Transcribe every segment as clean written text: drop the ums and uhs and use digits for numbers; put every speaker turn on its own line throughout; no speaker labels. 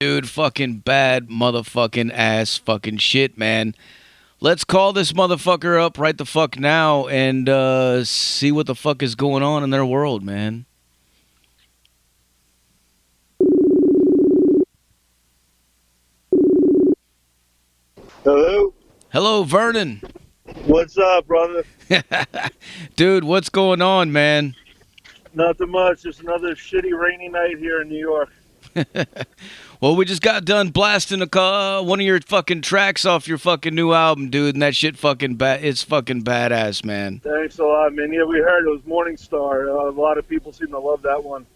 Dude, fucking bad motherfucking ass fucking shit, man. Let's call this motherfucker up right the fuck now and see what the fuck is going on in their world, man.
Hello?
Hello, Vernon.
What's up, brother?
Dude, what's going on, man?
Nothing much. Just another shitty rainy night here in New York.
Well, we just got done blasting one of your fucking tracks off your fucking new album, dude, and that shit fucking it's fucking badass, man.
Thanks a lot, man. Yeah, we heard it was Morning Star. A lot of people seem to love that one.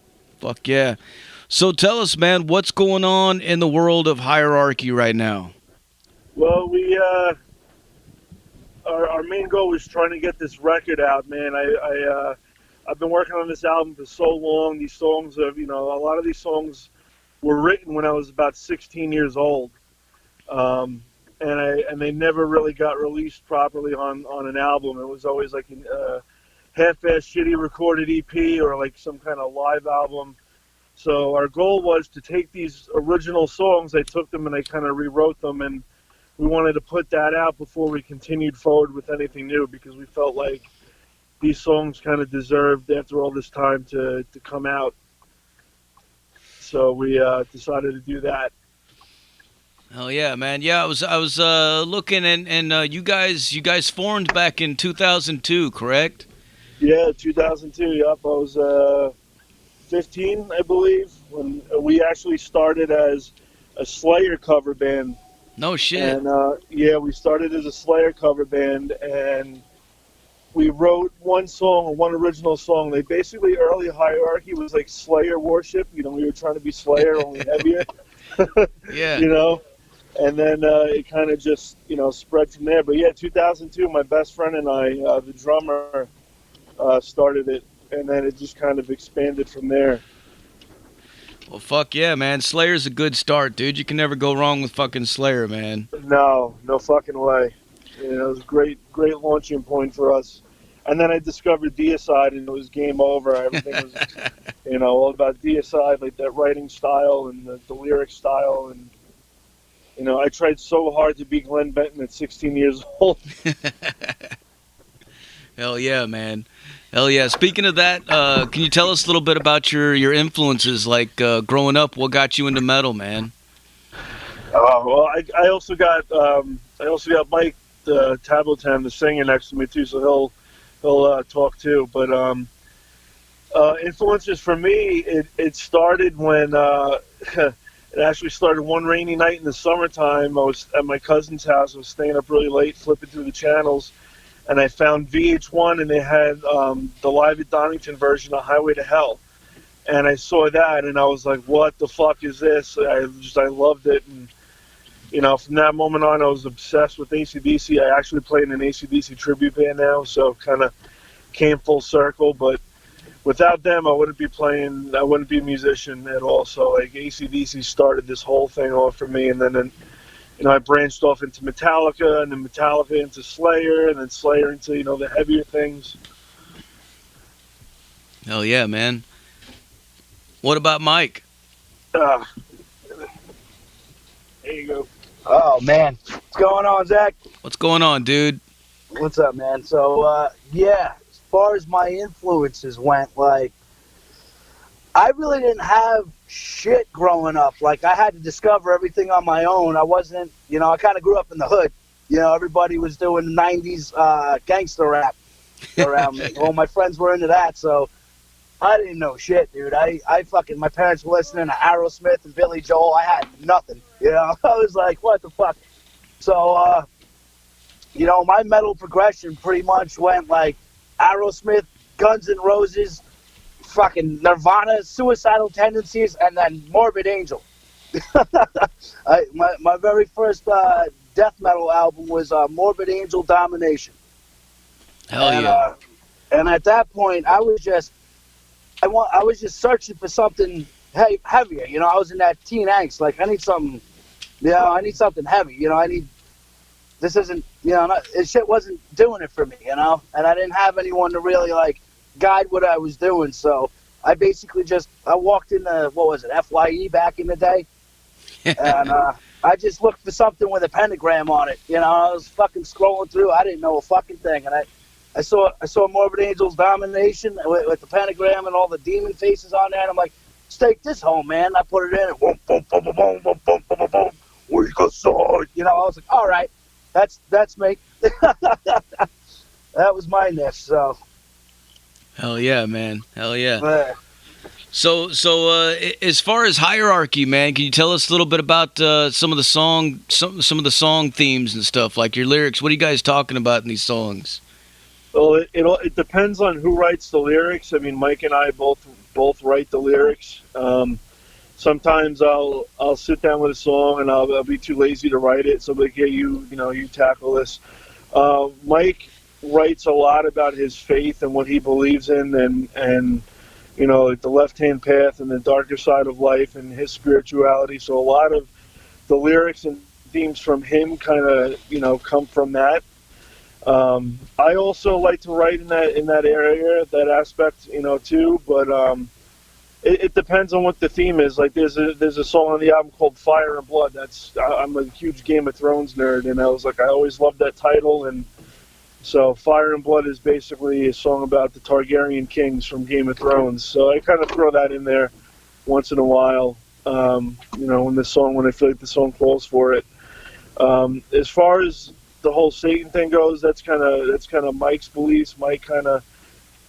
Fuck yeah. So tell us, man, what's going on in the world of hierarchy right now?
Well, our main goal was trying to get this record out, man. I've been working on this album for so long. These songs have, a lot of these songs were written when I was about 16 years old. And they never really got released properly on an album. It was always like a half-ass shitty recorded EP or like some kind of live album. So our goal was to take these original songs, I took them and I kind of rewrote them, and we wanted to put that out before we continued forward with anything new, because we felt like these songs kind of deserved, after all this time, to come out. So we decided to do that.
Hell yeah, man. Yeah, I was looking and you guys formed back in 2002, correct?
Yeah, 2002. Yep, I was 15, I believe, when we actually started as a Slayer cover band.
No shit.
And yeah, we started as a Slayer cover band, and we wrote one original song. They basically, early hierarchy was like Slayer worship. We were trying to be Slayer, only heavier.
Yeah.
And then it kind of just, spread from there. But yeah, 2002, my best friend and I, the drummer, started it, and then it just kind of expanded from there.
Well, fuck yeah, man. Slayer's a good start, dude. You can never go wrong with fucking Slayer, man.
No fucking way. It was a great launching point for us. And then I discovered Deicide, and it was game over. Everything was, all about Deicide, like that writing style and the lyric style. And, I tried so hard to be Glenn Benton at 16 years old.
Hell yeah, man. Hell yeah. Speaking of that, can you tell us a little bit about your influences, like growing up? What got you into metal, man?
Well, I also got Mike Tableton, the singer, next to me too, so he'll talk too. But influences for me, it started when it actually started one rainy night in the summertime. I was at my cousin's house. I was staying up really late, flipping through the channels, and I found VH1, and they had the Live at Donington version of Highway to Hell. And I saw that, and I was like, what the fuck is this? I loved it. And, from that moment on, I was obsessed with AC/DC. I actually play in an AC/DC tribute band now, so kind of came full circle. But without them, I wouldn't be a musician at all. So, like, AC/DC started this whole thing off for me, and then I branched off into Metallica, and then Metallica into Slayer, and then Slayer into, the heavier things.
Hell yeah, man. What about Mike?
There you go.
Oh, man. What's going on, Zach?
What's going on, dude?
What's up, man? So, yeah, as far as my influences went, like, I really didn't have shit growing up. Like, I had to discover everything on my own. I wasn't, I kind of grew up in the hood. Everybody was doing 90s gangster rap around me. All my friends were into that, so I didn't know shit, dude. My parents were listening to Aerosmith and Billy Joel. I had nothing, I was like, what the fuck? So, my metal progression pretty much went like Aerosmith, Guns N' Roses, fucking Nirvana, Suicidal Tendencies, and then Morbid Angel. My very first death metal album was Morbid Angel Domination.
Hell yeah.
And at that point, I was just searching for something heavier. I was in that teen angst. Like, I need something, I need something heavy. This isn't, this shit wasn't doing it for me, and I didn't have anyone to really, like, guide what I was doing. So I basically I walked into, what was it, FYE back in the day, And I just looked for something with a pentagram on it. You know, I was fucking scrolling through. I didn't know a fucking thing, and I saw Morbid Angel's Domination with the pentagram and all the demon faces on there, and I'm like, let's take this home, man. I put it in, and boom, boom, boom, boom, boom, boom, boom, boom, boom, boom. We got sword. You know, I was like, all right, that's me. That was my niche. So.
Hell yeah, man. Hell yeah. So, as far as hierarchy, man, can you tell us a little bit about some of the song themes and stuff, like your lyrics? What are you guys talking about in these songs?
Well, it depends on who writes the lyrics. I mean, Mike and I both write the lyrics. Sometimes I'll sit down with a song and I'll be too lazy to write it. So like, yeah, you tackle this. Mike writes a lot about his faith and what he believes in, and you know, like the left-hand path and the darker side of life and his spirituality. So a lot of the lyrics and themes from him kind of, you know, come from that. I also like to write in that area, that aspect, you know, too. But it depends on what the theme is. Like there's a song on the album called Fire and Blood. I'm a huge Game of Thrones nerd, and I was like, I always loved that title. And so Fire and Blood is basically a song about the Targaryen kings from Game of Thrones. So I kind of throw that in there once in a while, you know, when I feel like the song calls for it. As far as the whole Satan thing goes, that's kind of Mike's beliefs. Mike kind of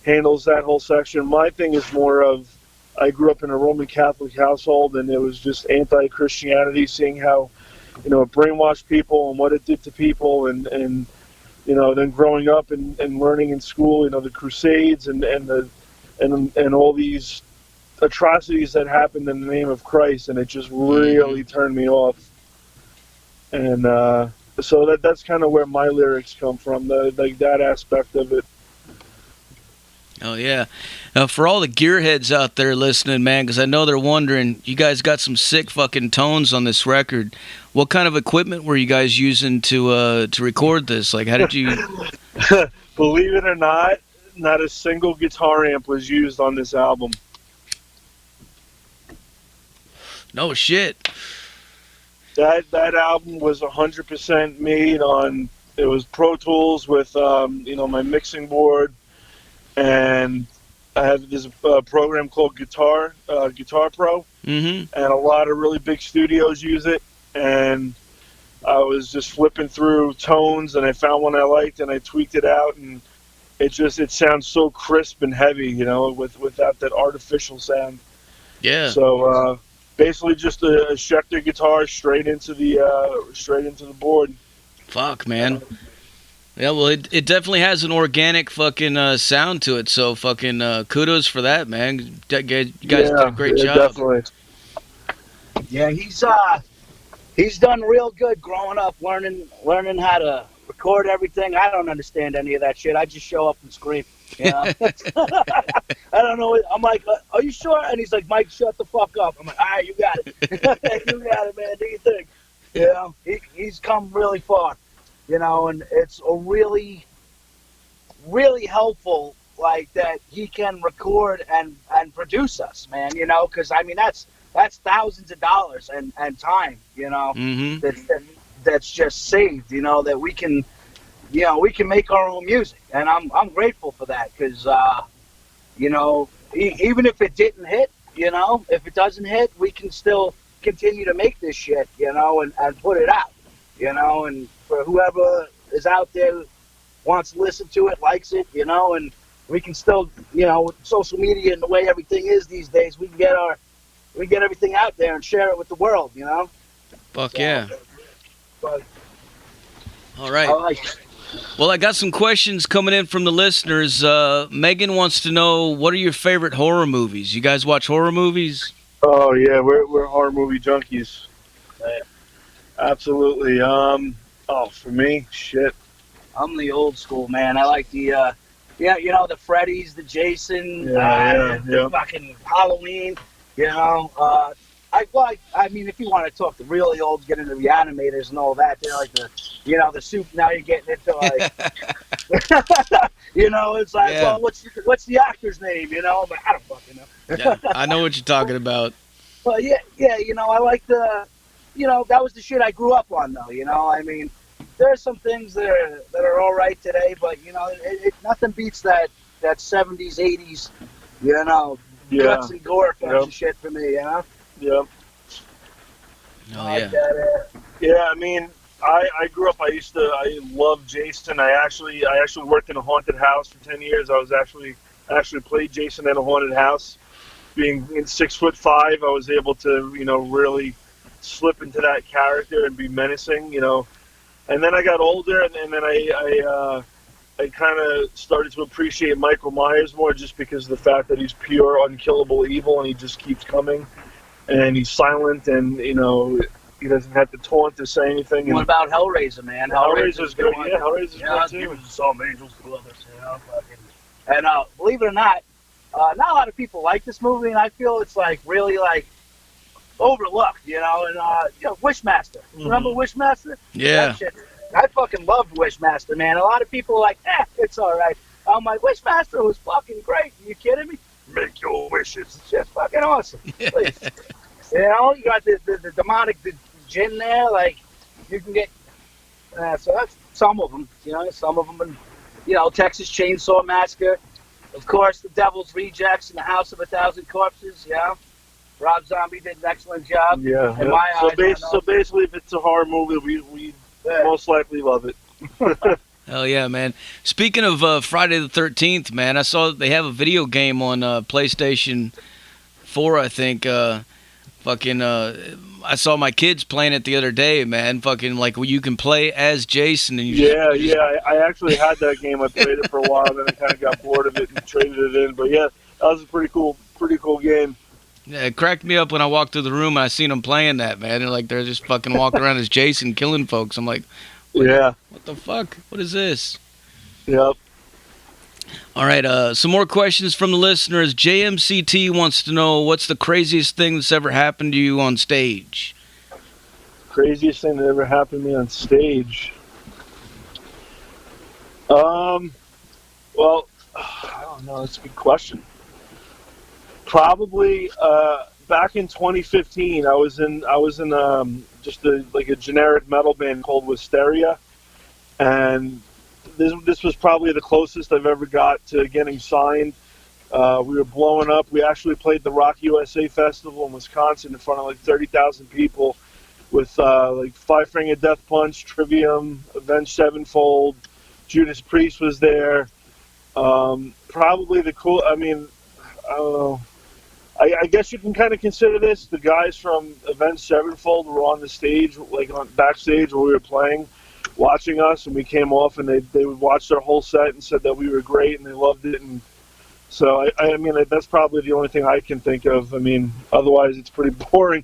handles that whole section. My thing is more of, I grew up in a Roman Catholic household, and it was just anti-Christianity, seeing how, you know, it brainwashed people and what it did to people, and you know, then growing up and learning in school, you know, the Crusades and all these atrocities that happened in the name of Christ, and it just really turned me off. And so that's kind of where my lyrics come from, like that aspect of it.
Oh yeah. For all the gearheads out there listening, man, because I know they're wondering, you guys got some sick fucking tones on this record. What kind of equipment were you guys using to record this? Like, how did you?
Believe it or not a single guitar amp was used on this album.
No shit.
That album was 100% made on. It was Pro Tools with you know, my mixing board, and I have this program called Guitar Pro, and a lot of really big studios use it. And I was just flipping through tones, and I found one I liked, and I tweaked it out, and it sounds so crisp and heavy, you know, without that artificial sound.
Yeah.
So basically, just a Schecter guitar straight into the board.
Fuck, man. Yeah, well, it definitely has an organic fucking sound to it. So fucking kudos for that, man. You guys did a great job.
Definitely.
Yeah, he's done real good growing up, learning how to record everything. I don't understand any of that shit. I just show up and scream. You know? I don't know. I'm like, are you sure? And he's like, Mike, shut the fuck up. I'm like, all right, you got it. You got it, man. Do you think? You know, he's come really far. You know, and it's a really, really helpful, like, that he can record and produce us, man. You know, because I mean that's thousands of dollars and time. You know, that's just saved. You know, that we can make our own music, and I'm grateful for that, because you know, even if it didn't hit, you know, if it doesn't hit, we can still continue to make this shit, you know, and put it out, you know, and for whoever is out there wants to listen to it, likes it, you know, and we can still, you know, with social media and the way everything is these days, we can get everything out there and share it with the world, you know.
Fuck
so,
yeah.
But,
all right.
I like it.
Well, I got some questions coming in from the listeners. Megan wants to know, what are your favorite horror movies? You guys watch horror movies?
Oh yeah, we're horror movie junkies. Absolutely. For me, shit.
I'm the old school man. I like the you know, the Freddy's, the Jason, the fucking Halloween. You know, I mean, if you want to talk the really old, get into the animators and all that, they're like the, you know, the soup. Now you're getting into like, you know, it's like, well, what's the actor's name? You know, but I don't fucking know.
Yeah, I know what you're talking about.
Well, yeah, you know, I like the that was the shit I grew up on, though. I mean, there are some things that are all right today, but nothing beats that 70s, 80s, guts and gore kind of shit for me,
Yeah.
Oh yeah.
Yeah, I mean, I grew up. I loved Jason. I actually worked in a haunted house for 10 years. I actually played Jason in a haunted house. Being 6'5", I was able to really slip into that character and be menacing. And then I got older, and then I kind of started to appreciate Michael Myers more, just because of the fact that he's pure, unkillable evil, and he just keeps coming, and he's silent, and he doesn't have to taunt to say anything.
What about Hellraiser, man?
Hellraiser's good. Yeah, Hellraiser's good too.
Give us some angels to others, And believe it or not a lot of people like this movie, and I feel it's really overlooked, and Wishmaster.
Mm-hmm.
Remember Wishmaster?
Yeah.
That shit, I fucking loved Wishmaster, man. A lot of people are like, it's all right. I'm like, Wishmaster was fucking great. Are you kidding me? Make your wishes. It's just fucking awesome. Please. You got the demonic djinn there, you can get. So that's some of them, some of them, and Texas Chainsaw Massacre. Of course, The Devil's Rejects and The House of a Thousand Corpses. Rob Zombie did an excellent job.
Yeah.
In my eyes,
so basically, if it's a horror movie, we most likely love it.
Hell yeah, man. Speaking of Friday the 13th, man, I saw they have a video game on PlayStation 4, I think. I saw my kids playing it the other day, man. You can play as Jason. And
I actually had that game. I played it for a while, then I kind of got bored of it and traded it in. But yeah, that was a pretty cool game.
Yeah, it cracked me up when I walked through the room and I seen them playing that, man. They're just fucking walking around as Jason killing folks. I'm like, what the fuck? What is this?
Yep.
All right, some more questions from the listeners. JMCT wants to know, what's the craziest thing that's ever happened to you on stage?
Craziest thing that ever happened to me on stage? Well, I don't know. That's a good question. Probably back in 2015, I was in just a generic metal band called Wisteria, and this was probably the closest I've ever got to getting signed. We were blowing up. We actually played the Rock USA Festival in Wisconsin in front of 30,000 people with Five Finger Death Punch, Trivium, Avenged Sevenfold, Judas Priest was there. Probably the cool. I mean, I don't know. I guess you can kind of consider this. The guys from Avenged Sevenfold were on the stage, on backstage where we were playing, watching us, and we came off, and they would watch our whole set and said that we were great and they loved it. And so I mean that's probably the only thing I can think of. I mean, otherwise it's pretty boring.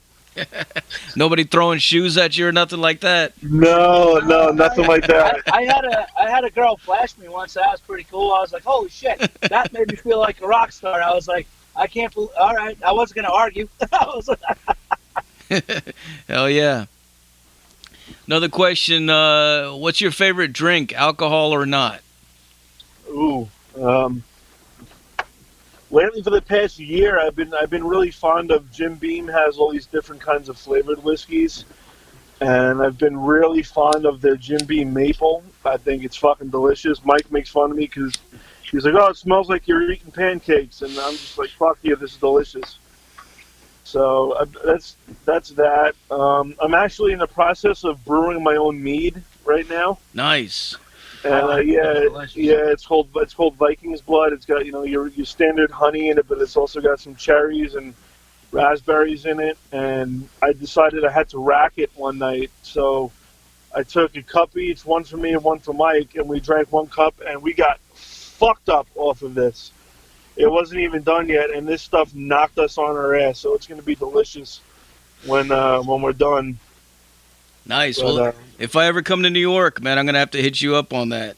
Nobody throwing shoes at you or nothing like that?
No, nothing like that.
I had a girl flash me once. That was pretty cool. I was like, holy shit, that made me feel like a rock star. I was like, I can't believe. All right, I wasn't gonna argue.
Hell yeah. Another question, what's your favorite drink, alcohol or not?
Ooh, lately for the past year, I've been really fond of Jim Beam. Has all these different kinds of flavored whiskeys, and I've been really fond of their Jim Beam Maple. I think it's fucking delicious. Mike makes fun of me because he's like, "Oh, it smells like you're eating pancakes," and I'm just like, "Fuck you, this is delicious." So that's that. I'm actually in the process of brewing my own mead right now.
Nice.
And it's called Vikings Blood. It's got your standard honey in it, but it's also got some cherries and raspberries in it. And I decided I had to rack it one night, so I took a cup each, one for me and one for Mike, and we drank one cup, and we got fucked up off of this. It wasn't even done yet, and this stuff knocked us on our ass. So it's going to be delicious when we're done.
Nice. But, well, if I ever come to New York, man, I'm going to have to hit you up on that.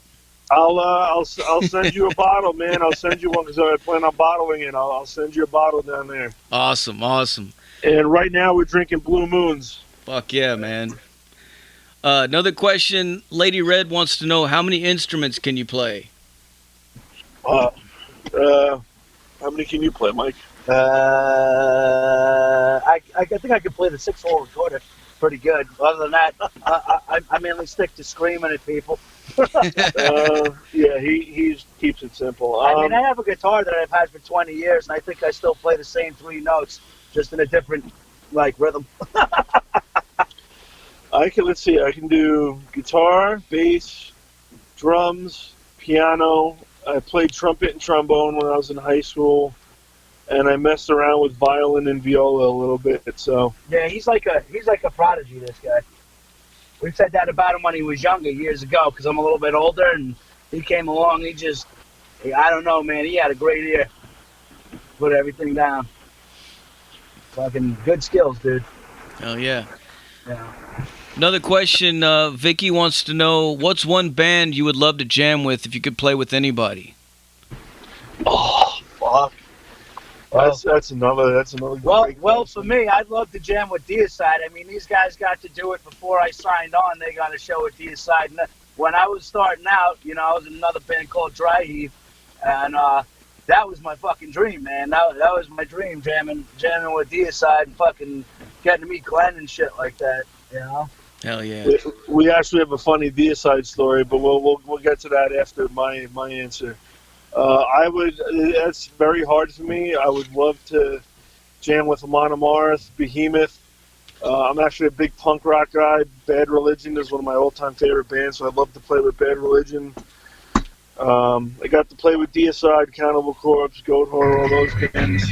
I'll send you a bottle, man. I'll send you one because I plan on bottling it. I'll send you a bottle down there.
Awesome.
And right now we're drinking Blue Moons.
Fuck yeah, man. Another question. Lady Red wants to know, how many instruments can you play?
How many can you play, Mike?
I think I could play the 6-hole recorder. pretty good. Other than that, I mainly stick to screaming at people.
Yeah, he keeps it simple.
I mean, I have a guitar that I've had for 20 years, and I think I still play the same 3 notes, just in a different, like, rhythm.
Let's see, I can do guitar, bass, drums, piano. I played trumpet and trombone when I was in high school, and I messed around with violin and viola a little bit. So
yeah, he's like a prodigy. This guy. We said that about him when he was younger, years ago, because I'm a little bit older, and he came along. I don't know, man. He had a great ear. Put everything down. Fucking good skills, dude.
Oh yeah.
Yeah.
Another question, Vicky wants to know, what's one band you would love to jam with if you could play with anybody?
Oh, fuck. That's another
Well, for me, I'd love to jam with Deicide. I mean, these guys got to do it before I signed on. They got a show with Deicide. And when I was starting out, I was in another band called Dry Heave, and that was my fucking dream, man. That was my dream, jamming with Deicide and fucking getting to meet Glenn and shit like that,
Hell yeah.
We actually have a funny Deicide story, but we'll get to that after my answer. That's very hard for me. I would love to jam with Amon Amarth, Behemoth. I'm actually a big punk rock guy. Bad Religion is one of my all-time favorite bands, so I'd love to play with Bad Religion. I got to play with Deicide, Cannibal Corpse, Goat Horror, all those bands.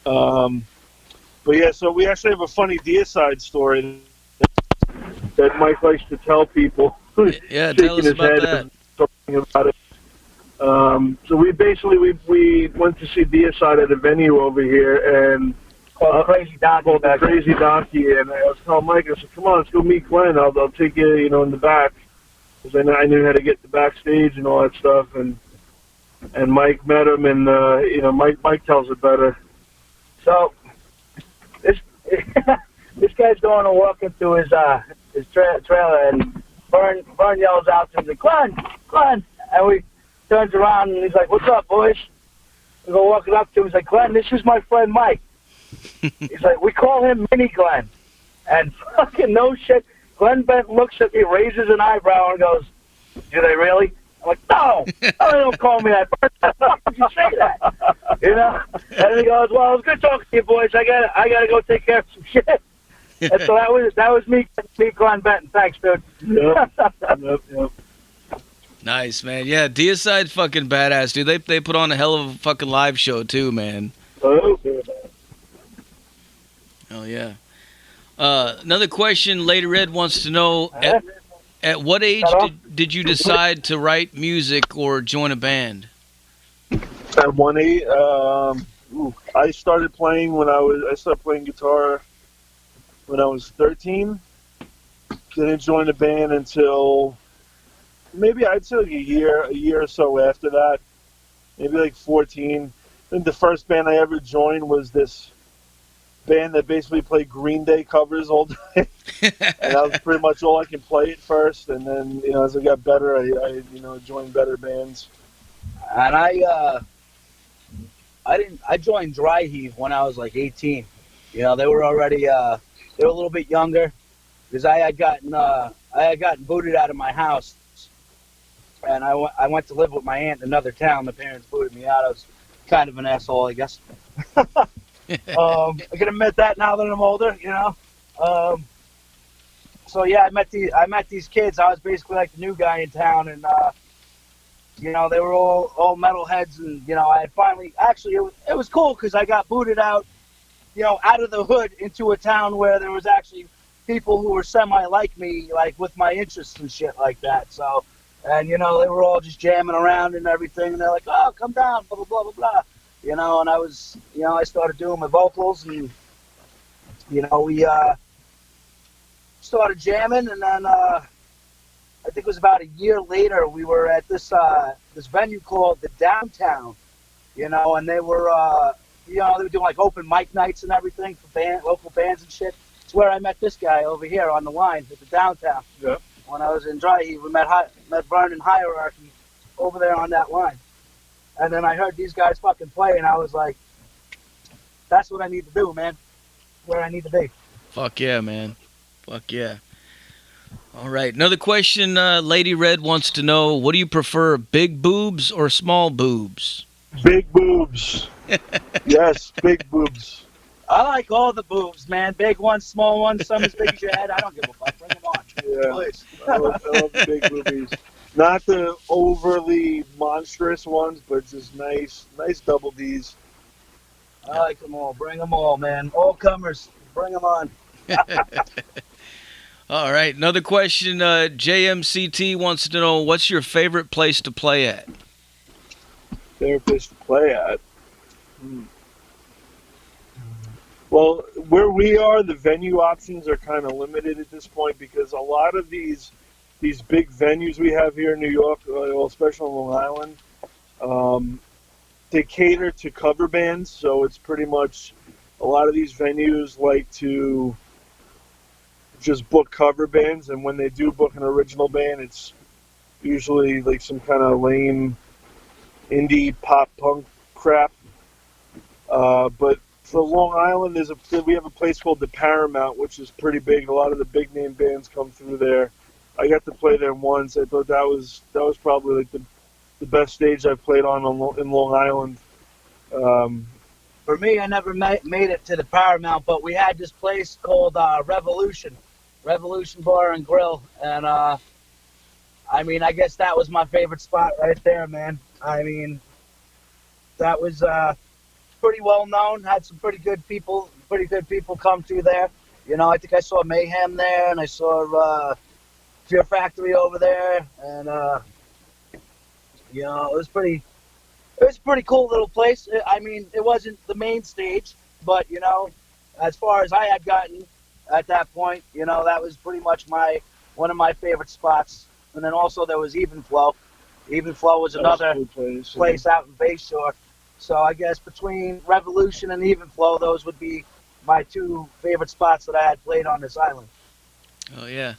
But yeah, so we actually have a funny Deicide story that Mike likes to tell people.
Yeah, tell us about that.
Talking about it. So we went to see Deicide at a venue over here, and
called Crazy
Donkey, and I was telling Mike, I said, "Come on, let's go meet Glenn. I'll take you, in the back," because I knew how to get the backstage and all that stuff. And Mike met him, and Mike tells it better.
So this guy's going to walk into his trailer, and Vern yells out to him, like, Glenn, and we turns around and he's like, "What's up, boys?" We go walking up to him. He's like, "Glenn, this is my friend Mike." He's like, "We call him Mini Glenn." And fucking no shit, Glenn Bent looks at me, raises an eyebrow, and goes, "Do they really?" I'm like, "No, they don't call me that. How could you say that?" And he goes, "Well, it was good talking to you, boys. I gotta go take care of some shit." And so that was me, Glenn Benton. Thanks, dude.
Yep.
Nice, man. Yeah, Deicide fucking badass, dude. They put on a hell of a fucking live show too, man.
Oh
yeah. Another question, Lady Red wants to know, at what age did you decide to write music or join a band?
At 1 I started playing guitar when I was 13. Didn't join a band until maybe I'd say like a year or so after that. Maybe like 14. I think the first band I ever joined was this band that basically played Green Day covers all day. And that was pretty much all I could play at first. And then, as I got better, I joined better bands.
And I joined Dry Heave when I was like 18. They were already they were a little bit younger, because I had gotten booted out of my house, and I went to live with my aunt in another town. The parents booted me out. I was kind of an asshole, I guess. I can admit that now that I'm older, So yeah, I met these kids. I was basically like the new guy in town, and they were all metalheads, and I had finally it was cool because I got booted out, out of the hood into a town where there was actually people who were semi like me, like with my interests and shit like that. So, and they were all just jamming around and everything, and they're like, "Oh, come down, blah blah blah blah blah," And I was, I started doing my vocals, and we started jamming, and then I think it was about a year later, we were at this venue called the Downtown, and they were they were doing like open mic nights and everything for local bands and shit. It's where I met this guy over here on the line at the Downtown.
Yeah.
When I was in Dry Heave, we met Vernon Hierarchy over there on that line. And then I heard these guys fucking play, and I was like, "That's what I need to do, man. Where I need to be."
Fuck yeah, man. Fuck yeah. All right. Another question. Lady Red wants to know: what do you prefer, big boobs or small boobs?
Big boobs. Yes, big boobs.
I like all the boobs, man. Big ones, small ones, some as big as your head. I don't give a fuck. Bring them on.
Yeah,
Please.
I love the big boobies. Not the overly monstrous ones, but just nice double Ds.
I like them all. Bring them all, man. All comers. Bring them on.
All right. Another question. JMCT wants to know: what's your favorite place to play at?
Favorite place to play at. Well, where we are, the venue options are kind of limited at this point because a lot of these big venues we have here in New York, well, especially on Long Island, they cater to cover bands. So it's pretty much a lot of these venues like to just book cover bands, and when they do book an original band, it's usually like some kind of lame indie pop punk crap. But for Long Island, we have a place called the Paramount, which is pretty big. A lot of the big name bands come through there. I got to play there once. I thought that was probably like the best stage I've played on in Long Island.
For me, I never made it to the Paramount, but we had this place called Revolution Bar and Grill, and I mean, I guess that was my favorite spot right there, man. I mean, that was pretty well known. Had some pretty good people come through there. You know, I think I saw Mayhem there, and I saw Fear Factory over there, and you know, it was a pretty cool little place. I mean, it wasn't the main stage, but you know, as far as I had gotten at that point, you know, that was pretty much one of my favorite spots. And then also there was Even Flow. Even Flow was another place out in Bayshore. So I guess between Revolution and Even Flow, those would be my two favorite spots that I had played on this island.
Oh yeah.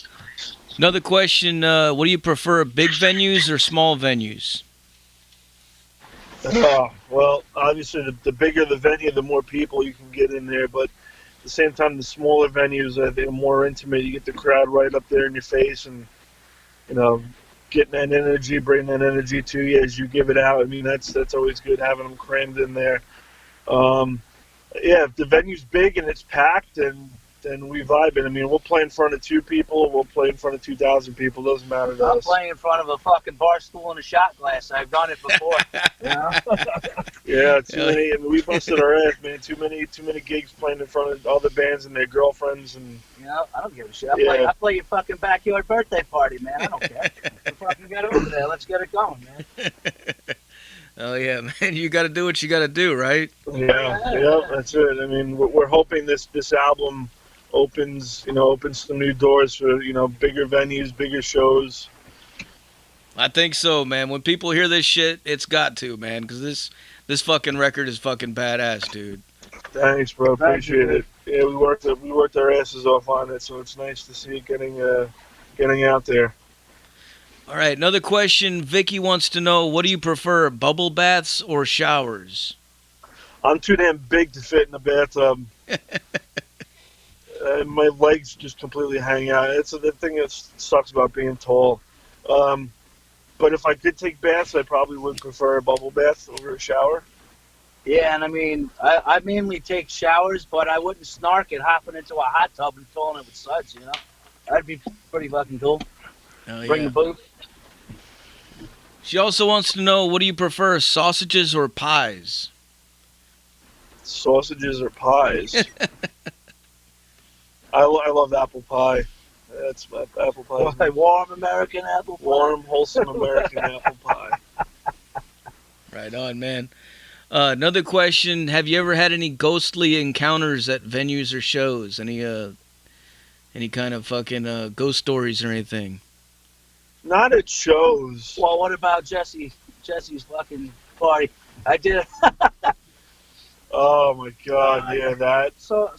Another question. What do you prefer, big venues or small venues?
Well, obviously the bigger the venue, the more people you can get in there. But at the same time, the smaller venues, they're more intimate. You get the crowd right up there in your face, and you know, getting that energy, bringing that energy to you as you give it out. I mean, that's always good, having them crammed in there. Yeah, if the venue's big and it's packed, then we vibe it. I mean, we'll play in front of 2 people, we'll play in front of 2,000 people. Doesn't matter to us.
I'm playing in front of a fucking bar stool and a shot glass. I've done it before. You know?
Yeah, too many. I mean, we busted our ass, man. Too many gigs playing in front of other bands and their girlfriends, and
you know, I don't give a shit. I play your fucking backyard birthday party, man. I don't care. We fucking get over there. Let's get it going, man.
Oh
yeah, man! You got to do what you got to do, right?
Yeah, that's it. I mean, we're hoping this album opens some new doors for bigger venues, bigger shows.
I think so, man. When people hear this shit, it's got to, man, because this fucking record is fucking badass, dude.
Thanks, bro. Appreciate it. Yeah, we worked our asses off on it, so it's nice to see it getting out there.
All right, another question. Vicky wants to know: what do you prefer, bubble baths or showers?
I'm too damn big to fit in the bathtub. My legs just completely hang out. It's the thing that sucks about being tall. But if I could take baths, I probably would prefer a bubble bath over a shower.
Yeah, and I mean, I mainly take showers, but I wouldn't snark it hopping into a hot tub and filling it with suds, you know? That'd be pretty fucking cool.
Oh,
Bring the booth.
She also wants to know, what do you prefer, sausages or pies?
Sausages or pies? I love apple pie. That's apple pie.
Why, warm American apple pie?
Warm, wholesome American apple pie.
Right on, man. Another question. Have you ever had any ghostly encounters at venues or shows? Any kind of fucking ghost stories or anything?
Not at shows.
Well, what about Jesse's fucking party? I did.
Oh my God! Yeah, that.
So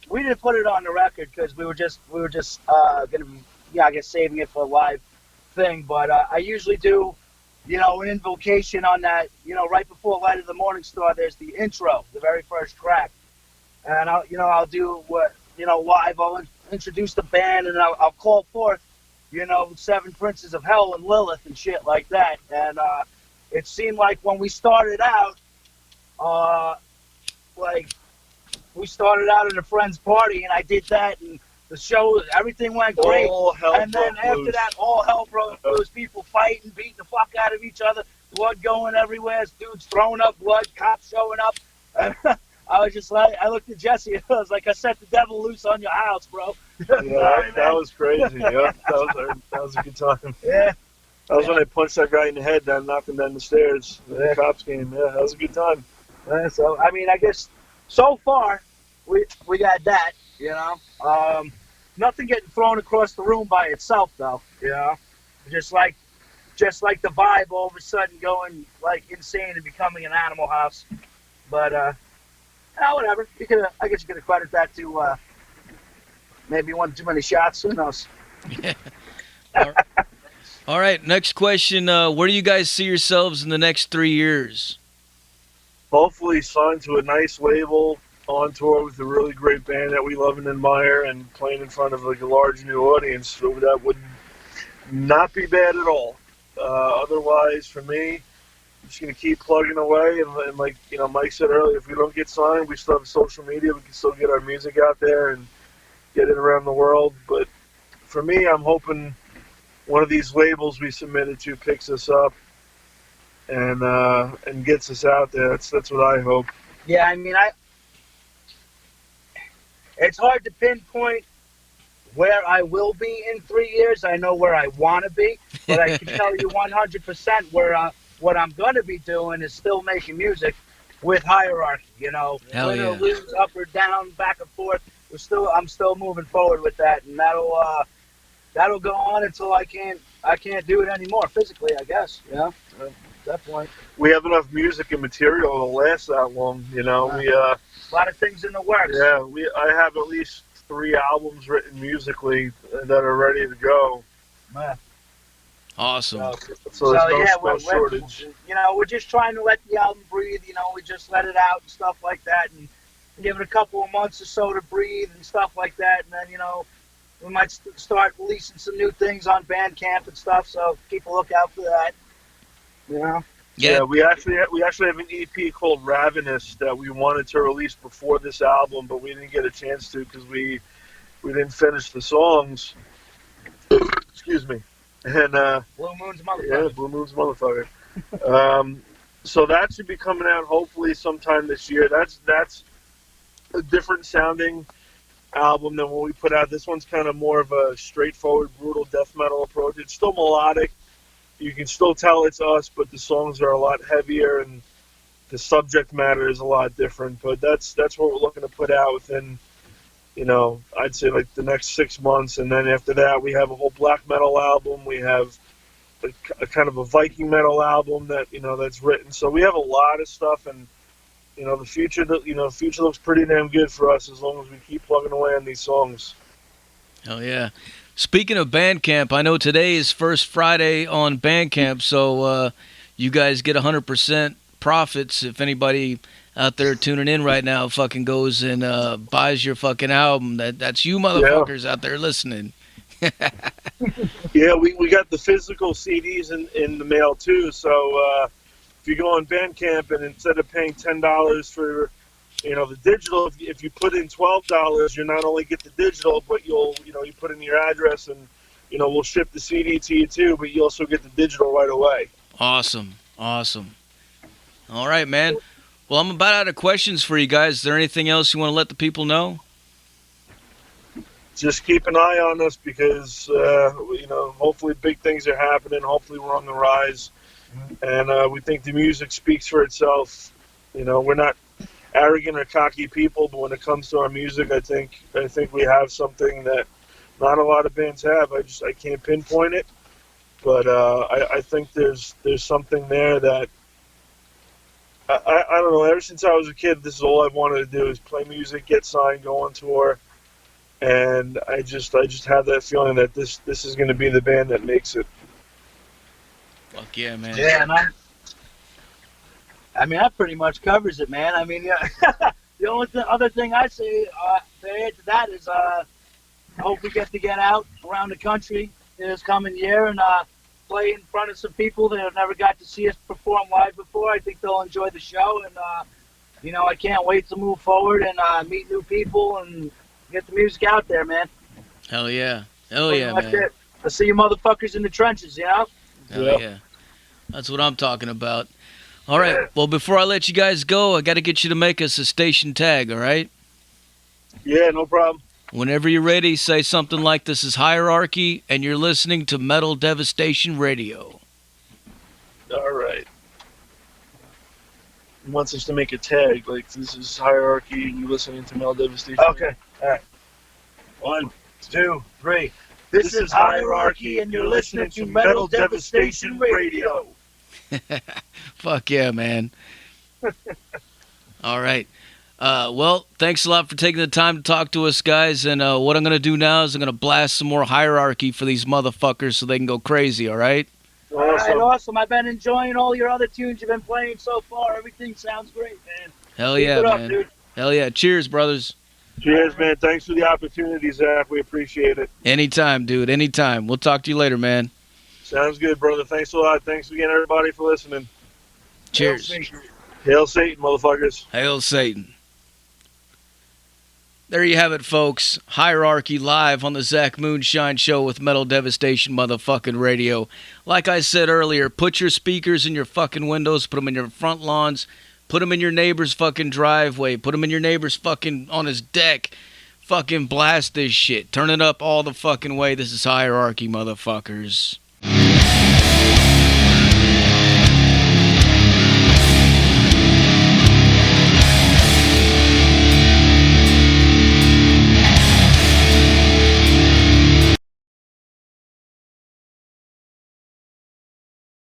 we didn't put it on the record because we were just gonna be, I guess, saving it for a live thing. But I usually do, an invocation on that. Right before Light of the Morning Star, there's the intro, the very first track, and I'll do what live, I'll introduce the band and I'll call forth, 7 Princes of Hell and Lilith and shit like that. And it seemed like when we started out, we started out at a friend's party, and I did that, and the show, everything went great. And then after that, all hell broke loose. People fighting, beating the fuck out of each other, blood going everywhere, dudes throwing up blood, cops showing up. And I was just like, I looked at Jesse, and I was like, I set the devil loose on your house, bro.
Yeah, that was crazy. Yeah, that was a good time.
Yeah.
That was when I punched that guy in the head, then knocked him down the stairs. The cops came. Yeah, that was a good time.
So, I mean, I guess so far we got that, Nothing getting thrown across the room by itself, though, Just like the vibe all of a sudden going, like, insane and becoming an Animal House. But, whatever. I guess you could credit that to maybe one too many shots. Who knows?
All right, next question. Where do you guys see yourselves in the next 3 years?
Hopefully signed to a nice label, on tour with a really great band that we love and admire, and playing in front of like a large new audience. So that would not be bad at all. Otherwise, for me, I'm just going to keep plugging away. And like Mike said earlier, if we don't get signed, we still have social media. We can still get our music out there and get it around the world. But for me, I'm hoping one of these labels we submitted to picks us up and gets us out there. That's what I hope.
Yeah, I mean, it's hard to pinpoint where I will be in 3 years. I know where I want to be, but I can tell you 100% where what I'm going to be doing is still making music with Hierarchy.
Hell
win
yeah.
or lose, up or down, back and forth. I'm still moving forward with that, and that'll go on until I can't do it anymore physically, I guess. At that point,
we have enough music and material to last that long. We
a lot of things in the works.
Yeah, I have at least 3 albums written musically that are ready to go.
Man.
Awesome.
So there's no shortage.
We're just trying to let the album breathe. We just let it out and stuff like that, and give it a couple of months or so to breathe and stuff like that, and then we might start releasing some new things on Bandcamp and stuff. So keep a lookout for that.
Yeah, we actually have an EP called Ravenous that we wanted to release before this album, but we didn't get a chance to because we didn't finish the songs. Excuse me. And
Blue Moon's motherfucker.
Yeah, Blue Moon's motherfucker. So that should be coming out hopefully sometime this year. That's a different sounding album than what we put out. This one's kind of more of a straightforward, brutal death metal approach. It's still melodic. You can still tell it's us, but the songs are a lot heavier and the subject matter is a lot different. But that's what we're looking to put out within, I'd say like the next 6 months. And then after that, we have a whole black metal album. We have a kind of a Viking metal album that's written. So we have a lot of stuff, and the future looks pretty damn good for us as long as we keep plugging away on these songs.
Hell yeah. Speaking of Bandcamp, I know today is first Friday on Bandcamp, so you guys get 100% profits if anybody out there tuning in right now fucking goes and buys your fucking album. That's you motherfuckers out there listening.
Yeah, we got the physical CDs in the mail too, so if you go on Bandcamp and instead of paying $10 for the digital, if you put in $12, you not only get the digital, but you put in your address and we'll ship the CD to you too, but you also get the digital right away.
Awesome. All right, man. Well, I'm about out of questions for you guys. Is there anything else you want to let the people know?
Just keep an eye on us because hopefully big things are happening. Hopefully we're on the rise, and we think the music speaks for itself. We're not arrogant or cocky people, but when it comes to our music, I think we have something that not a lot of bands have. I can't pinpoint it, but I think there's something there that I don't know. Ever since I was a kid, this is all I've wanted to do is play music, get signed, go on tour, and I just have that feeling that this is going to be the band that makes it.
Fuck yeah, man.
Yeah, man. I mean, that pretty much covers it, man. I mean, the only other thing I say, to add to that is I hope we get to get out around the country this coming year and play in front of some people that have never got to see us perform live before. I think they'll enjoy the show, and I can't wait to move forward and meet new people and get the music out there, man.
Hell yeah, man.
It. I'll see you motherfuckers in the trenches,
Hell yeah. That's what I'm talking about. All right, well, before I let you guys go, I got to get you to make us a station tag, all right?
Yeah, no problem.
Whenever you're ready, say something like, "This is Hierarchy, and you're listening to Metal Devastation Radio."
All right. He wants us to make a tag, like, "This is Hierarchy, and you're listening to Metal Devastation."
Okay, all right. 1, 2, 3. This is Hierarchy, and you're listening to Metal Devastation Radio.
Fuck yeah, man. All right. Well, thanks a lot for taking the time to talk to us, guys. And what I'm going to do now is I'm going to blast some more Hierarchy for these motherfuckers so they can go crazy, all right?
All right, awesome. I've been enjoying all your other tunes you've been playing so far. Everything sounds great, man.
Hell yeah,
Keep it
man.
up, dude.
Hell yeah. Cheers, brothers.
Cheers, man. Thanks for the opportunity, Zach. We appreciate it.
Anytime, dude. Anytime. We'll talk to you later, man.
Sounds good, brother. Thanks a lot. Thanks again, everybody, for listening.
Cheers.
Hail Satan, motherfuckers.
Hail Satan. There you have it, folks. Hierarchy live on the Zach Moonshine Show with Metal Devastation motherfucking radio. Like I said earlier, put your speakers in your fucking windows, put them in your front lawns, put them in your neighbor's fucking driveway, put them in your neighbor's fucking on his deck. Fucking blast this shit. Turn it up all the fucking way. This is Hierarchy, motherfuckers.